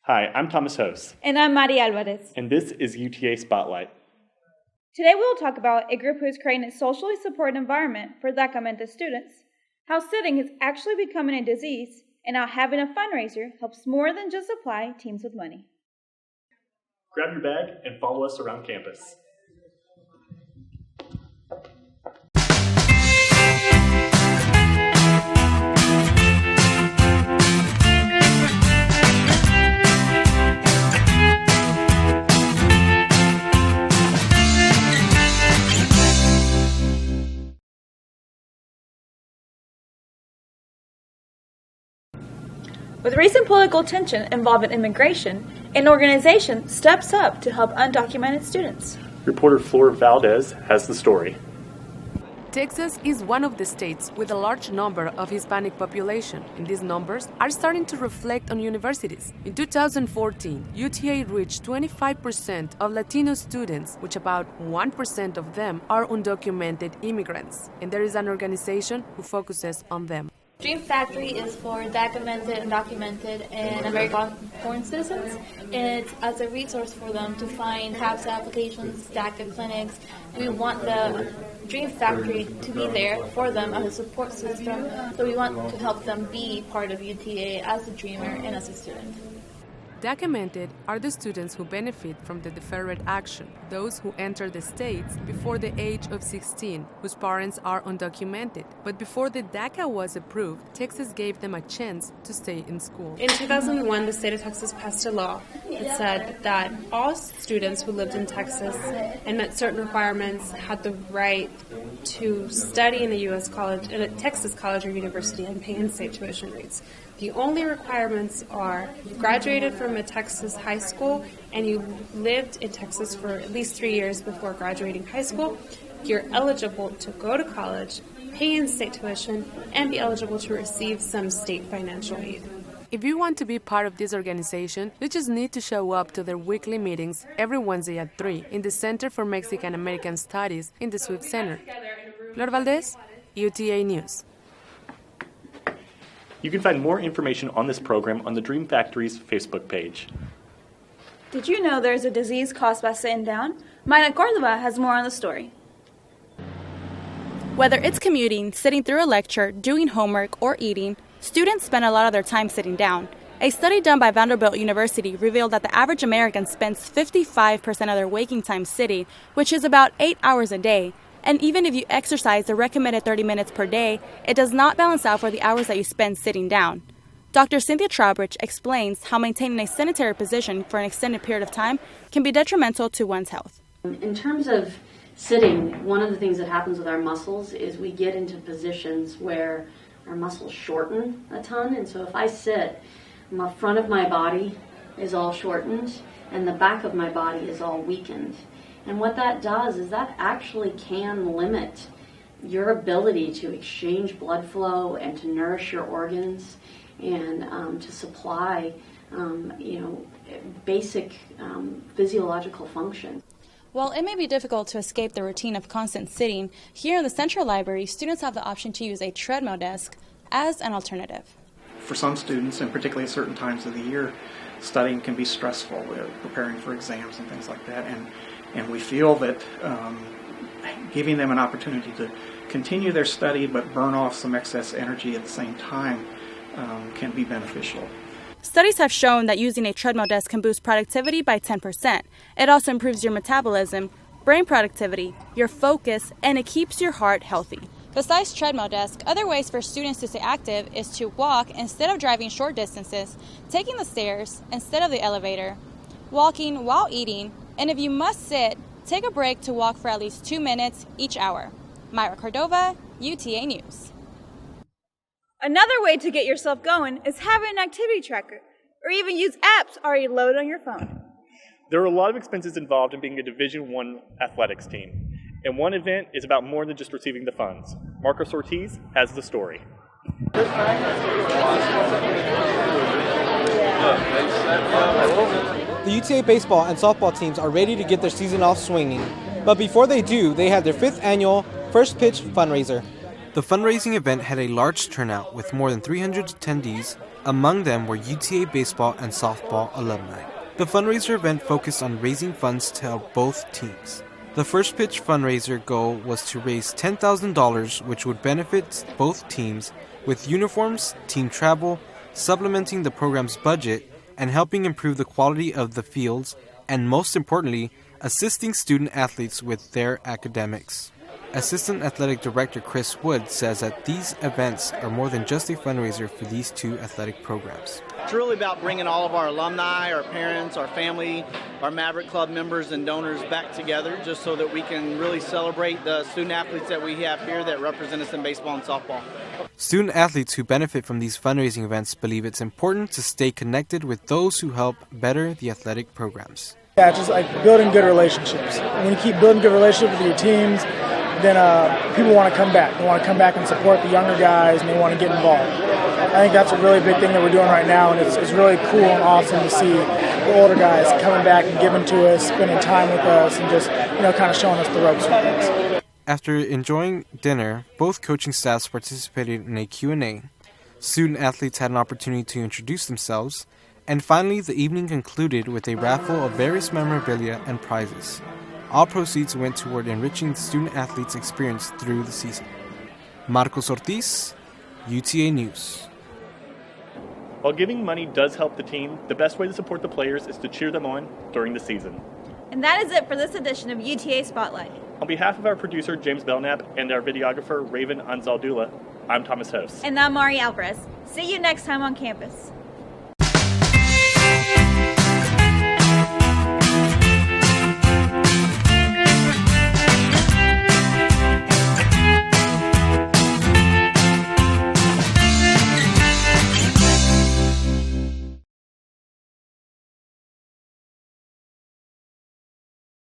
Hi, I'm Thomas Hose. And I'm Mari Alvarez. And this is UTA Spotlight. Today we will talk about a group who is creating a socially supported environment for DACA students, how sitting is actually becoming a disease, and how having a fundraiser helps more than just supply teams with money. Grab your bag and follow us around campus. With recent political tension involving immigration, an organization steps up to help undocumented students. Reporter Flor Valdez has the story. Texas is one of the states with a large number of Hispanic population, and these numbers are starting to reflect on universities. In 2014, UTA reached 25% of Latino students, which about 1% of them are undocumented immigrants, and there is an organization who focuses on them. Dream Factory is for documented, undocumented, and American-born citizens. It's as a resource for them to find FAFSA applications, DACA clinics. We want the Dream Factory to be there for them as a support system, so we want to help them be part of UTA as a dreamer and as a student. Documented are the students who benefit from the deferred action, those who enter the States before the age of 16, whose parents are undocumented. But before the DACA was approved, Texas gave them a chance to stay in school. In 2001, the state of Texas passed a law that said that all students who lived in Texas and met certain requirements had the right to study in a U.S. college, in a Texas college or university, and pay in-state tuition rates. The only requirements are you graduated from a Texas high school and you lived in Texas for at least 3 years before graduating high school. You're eligible to go to college, pay in-state tuition, and be eligible to receive some state financial aid. If you want to be part of this organization, you just need to show up to their weekly meetings every Wednesday at 3 in the Center for Mexican American Studies in the Swift Center. Flor Valdez, UTA News. You can find more information on this program on the Dream Factory's Facebook page. Did you know there's a disease caused by sitting down? Mayna Cordova has more on the story. Whether it's commuting, sitting through a lecture, doing homework, or eating, students spend a lot of their time sitting down. A study done by Vanderbilt University revealed that the average American spends 55% of their waking time sitting, which is about 8 hours a day. And even if you exercise the recommended 30 minutes per day, it does not balance out for the hours that you spend sitting down. Dr. Cynthia Trowbridge explains how maintaining a sedentary position for an extended period of time can be detrimental to one's health. In terms of sitting, one of the things that happens with our muscles is we get into positions where our muscles shorten a ton. And so if I sit, the front of my body is all shortened and the back of my body is all weakened. And what that does is that actually can limit your ability to exchange blood flow and to nourish your organs and to supply, basic physiological functions. While it may be difficult to escape the routine of constant sitting, here in the Central Library, students have the option to use a treadmill desk as an alternative. For some students, and particularly at certain times of the year, studying can be stressful, preparing for exams and things like that. And we feel that giving them an opportunity to continue their study but burn off some excess energy at the same time can be beneficial. Studies have shown that using a treadmill desk can boost productivity by 10%. It also improves your metabolism, brain productivity, your focus, and it keeps your heart healthy. Besides treadmill desk, other ways for students to stay active is to walk instead of driving short distances, taking the stairs instead of the elevator, walking while eating, and if you must sit, take a break to walk for at least 2 minutes each hour. Mayra Cordova, UTA News. Another way to get yourself going is having an activity tracker, or even use apps already loaded on your phone. There are a lot of expenses involved in being a Division I athletics team, and one event is about more than just receiving the funds. Marcos Ortiz has the story. The UTA baseball and softball teams are ready to get their season off swinging. But before they do, they have their 5th annual First Pitch fundraiser. The fundraising event had a large turnout with more than 300 attendees. Among them were UTA baseball and softball alumni. The fundraiser event focused on raising funds to help both teams. The first pitch fundraiser goal was to raise $10,000, which would benefit both teams with uniforms, team travel, supplementing the program's budget, and helping improve the quality of the fields, and most importantly, assisting student athletes with their academics. Assistant Athletic Director Chris Wood says that these events are more than just a fundraiser for these two athletic programs. It's really about bringing all of our alumni, our parents, our family, our Maverick Club members and donors back together just so that we can really celebrate the student athletes that we have here that represent us in baseball and softball. Student athletes who benefit from these fundraising events believe it's important to stay connected with those who help better the athletic programs. Yeah, just like building good relationships. When you keep building good relationships with your teams, then people want to come back. They want to come back and support the younger guys, and they want to get involved. I think that's a really big thing that we're doing right now, and it's really cool and awesome to see the older guys coming back and giving to us, spending time with us, and just kind of showing us the ropes with things. After enjoying dinner, both coaching staffs participated in a Q&A. Student athletes had an opportunity to introduce themselves, and finally the evening concluded with a raffle of various memorabilia and prizes. All proceeds went toward enriching the student athletes' experience through the season. Marcos Ortiz, UTA News. While giving money does help the team, the best way to support the players is to cheer them on during the season. And that is it for this edition of UTA Spotlight. On behalf of our producer, James Belknap, and our videographer, Raven Anzaldula, I'm Thomas Host. And I'm Mari Alvarez. See you next time on campus.